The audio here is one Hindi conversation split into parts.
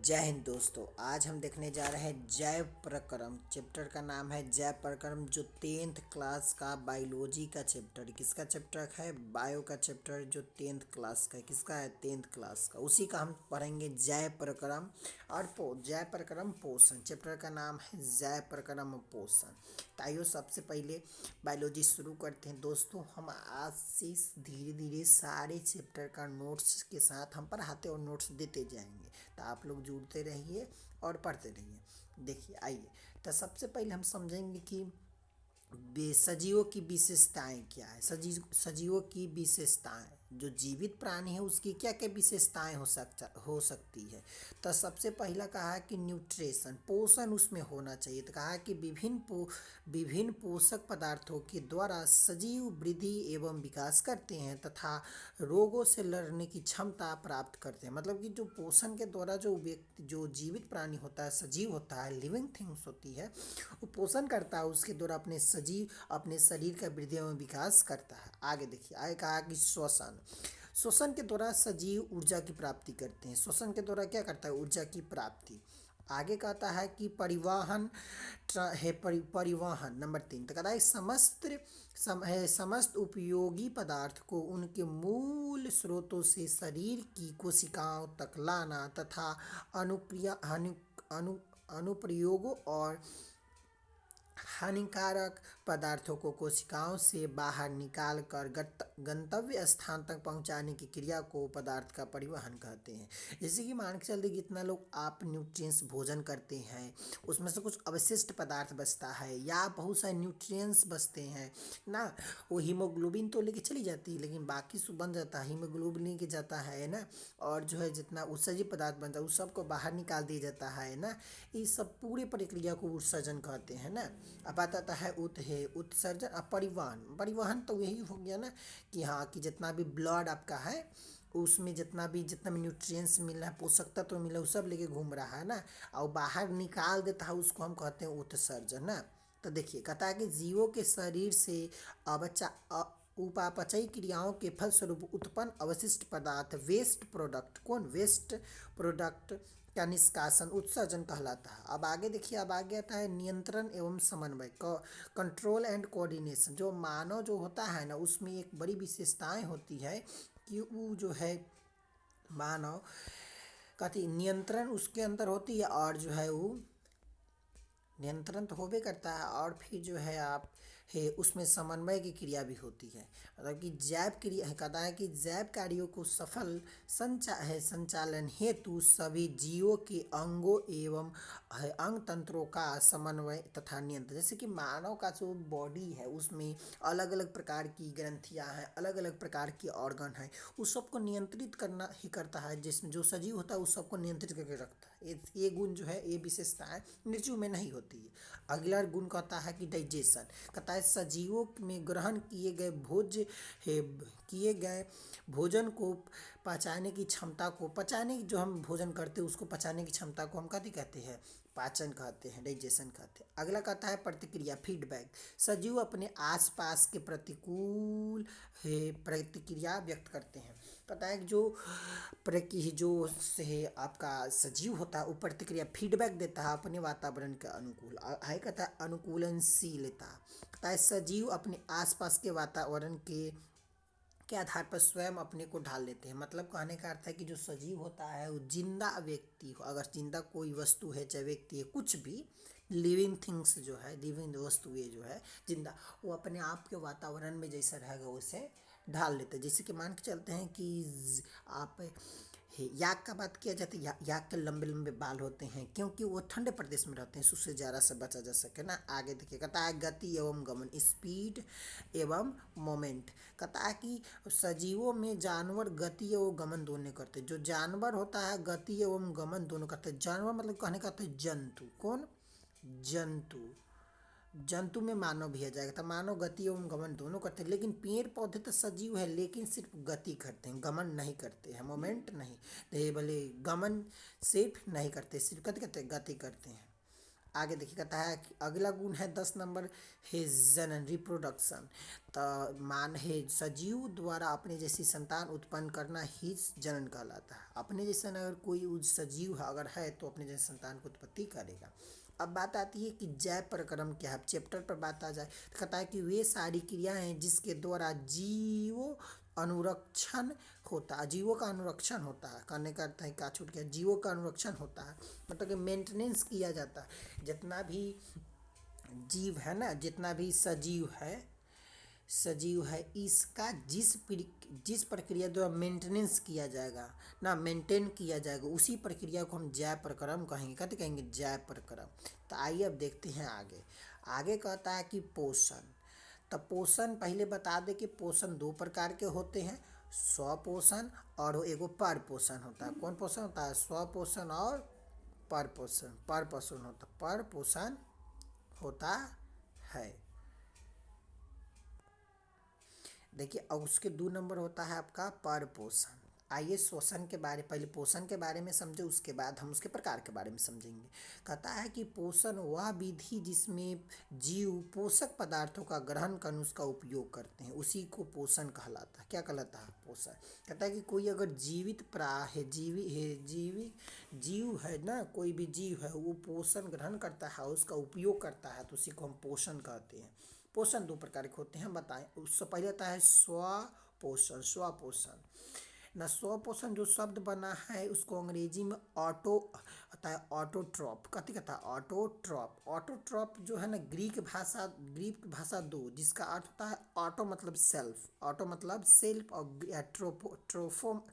जय हिंद दोस्तों। आज हम देखने जा रहे हैं जैव प्रक्रम। चैप्टर का नाम है जैव प्रक्रम, जो 10th क्लास का बायोलॉजी का चैप्टर है। किसका चैप्टर है? बायो का चैप्टर, जो 10th क्लास का है। किसका है? 10th क्लास का। उसी का हम पढ़ेंगे जैव प्रक्रम और जैव प्रक्रम पोषण। चैप्टर का नाम है जैव प्रक्रम पोषण। ताइयो सबसे पहले बायोलॉजी शुरू करते हैं दोस्तों। हम आज से धीरे धीरे सारे चैप्टर का नोट्स के साथ हम पढ़ाते और नोट्स देते जाएंगे, तो आप लोग जुड़ते रहिए और पढ़ते रहिए। देखिए, आइए तो सबसे पहले हम समझेंगे कि सजीवों की विशेषताएं क्या है। सजीवों की विशेषताएं, जो जीवित प्राणी है उसकी क्या क्या विशेषताएं हो सकती है। तो सबसे पहला कहा है कि न्यूट्रिशन, पोषण उसमें होना चाहिए। तो कहा है कि विभिन्न पोषक पदार्थों के द्वारा सजीव वृद्धि एवं विकास करते हैं तथा रोगों से लड़ने की क्षमता प्राप्त करते हैं। मतलब कि जो पोषण के द्वारा जो व्यक्ति, जो जीवित प्राणी होता है, सजीव होता है, लिविंग थिंग्स होती है, वो पोषण करता है, उसके द्वारा अपने शरीर का वृद्धि एवं विकास करता है। आगे देखिए, आगे कहा कि श्वसन, श्वसन के द्वारा सजीव ऊर्जा की प्राप्ति करते हैं। श्वसन के द्वारा क्या करता है? ऊर्जा की प्राप्ति। आगे कहता है कि परिवहन परिवहन नंबर 3। तो कहता है समस्त उपयोगी पदार्थ को उनके मूल स्रोतों से शरीर की कोशिकाओं तक लाना तथा अनुप्रयोगों और हानिकारक पदार्थों को कोशिकाओं से बाहर निकाल कर गंतव्य स्थान तक पहुंचाने की क्रिया को पदार्थ का परिवहन कहते हैं। जैसे कि मान के चलते जितना लोग आप न्यूट्रिएंट्स भोजन करते हैं, उसमें से कुछ अवशिष्ट पदार्थ बचता है या बहुत सारे न्यूट्रिएंट्स बचते हैं ना, वो हीमोग्लोबिन तो लेके चली जाती है, लेकिन बाकी सब बन जाता है, हीमोग्लोबिन लेके जाता है ना, और जो है जितना उत्सर्जित पदार्थ बनता है उस सबको बाहर निकाल दिया जाता है ना। इस सब पूरे प्रक्रिया को उत्सर्जन कहते हैं ना। अब आता है उत्सर्जन। अब परिवहन, परिवहन तो यही हो गया ना कि हाँ, कि जितना भी ब्लड आपका है उसमें जितना भी न्यूट्रिएंट्स मिल रहा है, पोषक तत्व मिल रहा है, वो सब लेके घूम रहा है ना, और बाहर निकाल देता है, उसको हम कहते हैं उत्सर्जन ना। तो देखिए, कहता है कि जीवों के शरीर से अवचा उपापचयी क्रियाओं के फलस्वरूप उत्पन्न अवशिष्ट पदार्थ, वेस्ट प्रोडक्ट, कौन? वेस्ट प्रोडक्ट का निष्कासन उत्सर्जन कहलाता है। अब आगे देखिए, अब आगे आता है नियंत्रण एवं समन्वय, कंट्रोल एंड कोऑर्डिनेशन। जो मानव जो होता है ना, उसमें एक बड़ी विशेषताएं होती है कि वो जो है मानव कहती नियंत्रण उसके अंदर होती है, और जो है वो नियंत्रण तो होबे करता है, और फिर जो है आप है उसमें समन्वय की क्रिया भी होती है। मतलब कि जैव क्रिया कहता है कि जैव कार्यों को सफल संचालन हेतु सभी जीवों के अंगों एवं अंग तंत्रों का समन्वय तथा नियंत्रण। जैसे कि मानव का जो बॉडी है उसमें अलग अलग प्रकार की ग्रंथियां हैं, अलग अलग प्रकार के ऑर्गन हैं, उस सबको नियंत्रित करना ही करता है। जिसमें जो सजीव होता है उस सबको नियंत्रित करके रखता है। ये गुण जो है, ये विशेषताएं निर्जीव में नहीं होती है। अगला गुण कहता है कि डाइजेशन, कहता है सजीवों में ग्रहण किए गए भोजन को पचाने की क्षमता को, पचाने की जो हम भोजन करते हैं उसको पचाने की क्षमता को हम कहते हैं पाचन कहते हैं, डाइजेशन कहते हैं। अगला कहता है प्रतिक्रिया, फीडबैक। सजीव अपने आसपास के प्रतिकूल प्रतिक्रिया व्यक्त करते हैं। पता है कि जो से आपका सजीव होता है वो प्रतिक्रिया फीडबैक देता है अपने वातावरण के अनुकूल। है कहता है अनुकूलनशीलता, कहता है सजीव अपने आसपास के वातावरण के आधार पर स्वयं अपने को ढाल लेते हैं। मतलब कहने का अर्थ है कि जो सजीव होता है वो जिंदा व्यक्ति हो, अगर जिंदा कोई वस्तु है चाहे व्यक्ति है, कुछ भी लिविंग थिंग्स जो है, लिविंग वस्तुएं जो है जिंदा, वो अपने आप के वातावरण में जैसा रहेगा वैसे ढाल लेते हैं। जैसे कि मान के चलते हैं कि आप याक का बात किया जाता है, याक के लंबे लंबे बाल होते हैं क्योंकि वो ठंडे प्रदेश में रहते हैं, उससे ज़्यादा से बचा जा सके ना। आगे देखिए, कहता है गति एवं गमन, स्पीड एवं मोमेंट। कहता है कि सजीवों में जानवर गति एवं गमन दोनों करते हैं। जो जानवर होता है गति एवं गमन दोनों करते हैं। जानवर मतलब कहने का अर्थ है जंतु। कौन? जंतु। जंतु में मानव भी आ जाएगा। तो मानव गति एवं गमन दोनों करते हैं, लेकिन पेड़ पौधे तो सजीव है लेकिन सिर्फ गति करते हैं, गमन नहीं करते हैं, मोमेंट नहीं। तो ये भले गमन सिर्फ नहीं करते, सिर्फ गति करते हैं, गति करते हैं। आगे देखिए कहता है कि अगला गुण है 10 नंबर है जनन रिप्रोडक्शन। तो मान है सजीव द्वारा अपने जैसी संतान उत्पन्न करना ही जनन कहलाता है। अपने जैसा अगर कोई सजीव अगर है तो अपने जैसे संतान की उत्पत्ति करेगा। अब बात आती है कि जैव प्रक्रम क्या है। चैप्टर पर बात आ जाए तो कहता है कि वे सारी क्रियाएं हैं जिसके द्वारा जीवों अनुरक्षण होता है, जीवों का अनुरक्षण होता है। करने का अर्थ है क्या छूट गया, जीवों का अनुरक्षण होता है मतलब कि मेंटेनेंस किया जाता है। जितना भी जीव है ना, जितना भी सजीव है इसका जिस प्रक्रिया द्वारा मेंटेनेंस किया जाएगा ना, मेंटेन किया जाएगा, उसी प्रक्रिया को हम जैव प्रक्रम कहेंगे। कहते कहेंगे जैव प्रक्रम। तो आइए अब देखते हैं आगे। आगे कहता है कि पोषण। तो पोषण पहले बता दे कि पोषण 2 प्रकार के होते हैं, स्वपोषण और एगो पर पोषण होता है। कौन पोषण होता है, स्वपोषण और पर पोषण। पर पोषण होता है। देखिए और उसके 2 नंबर होता है आपका पर पोषण। आइए पोषण के बारे पहले पोषण के बारे में समझे, उसके बाद हम उसके प्रकार के बारे में समझेंगे। कहता है कि पोषण वह विधि जिसमें जीव पोषक पदार्थों का ग्रहण कर उसका उपयोग करते हैं, उसी को पोषण कहलाता है। क्या कहलाता है, पोषण। कहता है कि कोई अगर जीवित जीव है ना, कोई भी जीव है वो पोषण ग्रहण करता है, उसका उपयोग करता है, तो उसी को हम पोषण कहते हैं। पोषण 2 प्रकार के होते हैं, बताएं। उससे पहले आता है स्वपोषण ना। स्वपोषण जो शब्द बना है उसको अंग्रेजी में ऑटो होता है, ऑटोट्रॉप। कथी कहता है, ऑटोट्रॉप। ऑटोट्रॉप जो है ना, ग्रीक भाषा 2 जिसका अर्थ होता है ऑटो मतलब सेल्फ और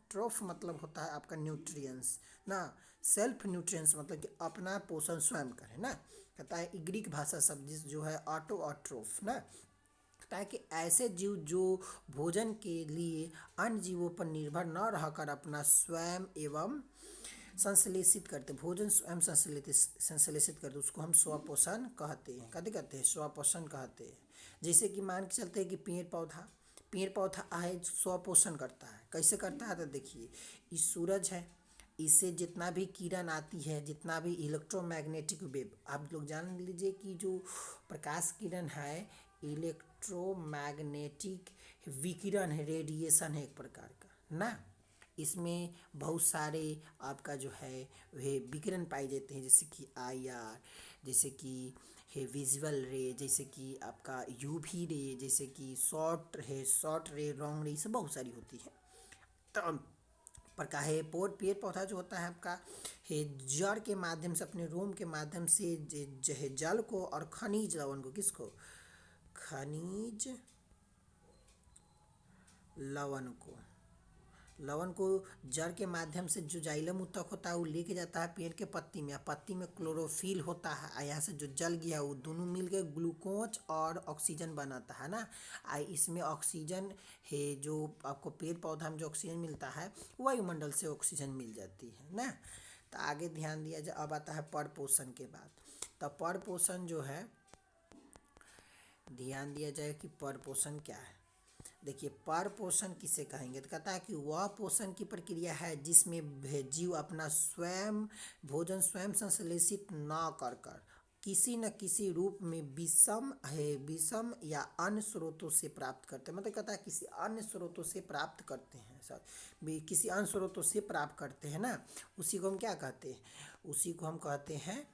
ट्रोफ मतलब होता है आपका न्यूट्रिएंट्स ना। सेल्फ न्यूट्रिएंट्स मतलब कि अपना पोषण स्वयं करे ना। कहता है ग्रीक भाषा शब्द जो है ऑटो और ट्रोफ ना। कहता है कि ऐसे जीव जो भोजन के लिए अन्य जीवों पर निर्भर न रहकर अपना स्वयं एवं संश्लेषित करते, भोजन स्वयं संश्लेषित करते, उसको हम स्वपोषण कहते हैं। कहते हैं स्वपोषण कहते हैं। जैसे कि मान के चलते हैं कि पेड़ पौधा है स्वपोषण करता है। कैसे करता है, तो देखिए इस सूरज है, इससे जितना भी किरण आती है, जितना भी इलेक्ट्रोमैग्नेटिक वेव, आप लोग जान लीजिए कि जो प्रकाश किरण है इलेक्ट्रोमैग्नेटिक विकिरण है, रेडिएशन है एक प्रकार का ना। इसमें बहुत सारे आपका जो है वह विकिरण पाए जाते हैं, जैसे कि IR, जैसे कि है विजुअल रे, जैसे कि आपका UV रे, जैसे कि शॉर्ट रे, लॉन्ग रे, सब बहुत सारी होती है। तो प्रकार है पेड़ पौधा जो होता है आपका है जड़ के माध्यम से, अपने रोम के माध्यम से जो है जल को और खनिज लवण को, किसको, खनिज लवण को जड़ के माध्यम से जो जाइलम तक होता है वो लेके जाता है पेड़ के पत्ती में। पत्ती में क्लोरोफिल होता है, यहाँ से जो जल गया वो दोनों मिल के ग्लूकोज और ऑक्सीजन बनाता है ना। इसमें ऑक्सीजन है जो आपको पेड़ पौधा में जो ऑक्सीजन मिलता है वायुमंडल से ऑक्सीजन मिल जाती है ना। तो आगे ध्यान दिया जाए। अब आता है पर पोषण के बाद। तो पर पोषण जो है, ध्यान दिया जाए कि पर पोषण क्या है। देखिए पर पोषण किसे कहेंगे, तो कहता है कि वह पोषण की प्रक्रिया है जिसमें जीव अपना भोजन स्वयं संश्लेषित न कर किसी न किसी रूप में विषम या अन्य स्रोतों से प्राप्त करते हैं। मतलब कहता है किसी अन्य स्रोतों से प्राप्त करते हैं, सर किसी अन्य स्रोतों से प्राप्त करते हैं ना, उसी को हम क्या कहते हैं, उसी को हम कहते हैं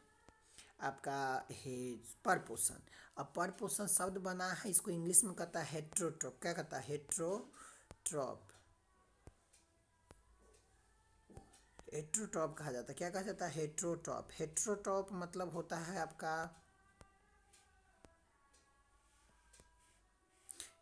आपका है पर पोषण। अब पर पोषण शब्द बना है, इसको इंग्लिश में कहता है हेट्रोट्रॉप। क्या कहता है, हेट्रोट्रॉप कहा जाता है। क्या कहा जाता है, हेट्रोट्रॉप मतलब होता है आपका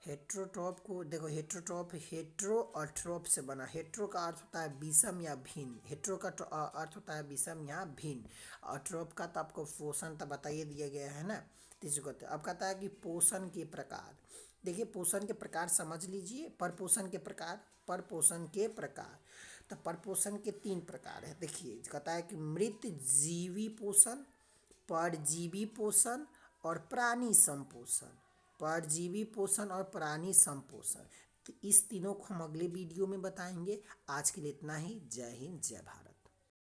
हेट्रोट्रॉप को देखो, हेट्रो और ट्रॉप से बना। हेट्रो का अर्थ होता है विषम या भिन्न, अर्थ होता है विषम या भिन्न, और ट्रॉप का तो आपको पोषण तो बताइए दिया गया है ना। तीसरे कहते हैं। अब कहता है कि पोषण के प्रकार। देखिए पोषण के प्रकार समझ लीजिए। पर पोषण के प्रकार, तो पर पोषण के 3 प्रकार है। देखिए कहता है कि मृत जीवी पोषण, परजीवी पोषण और प्राणी संपोषण। परजीवी पोषण और प्राणी संपोषण, तो इस तीनों को हम अगले वीडियो में बताएंगे। आज के लिए इतना ही। जय हिंद, जय भारत।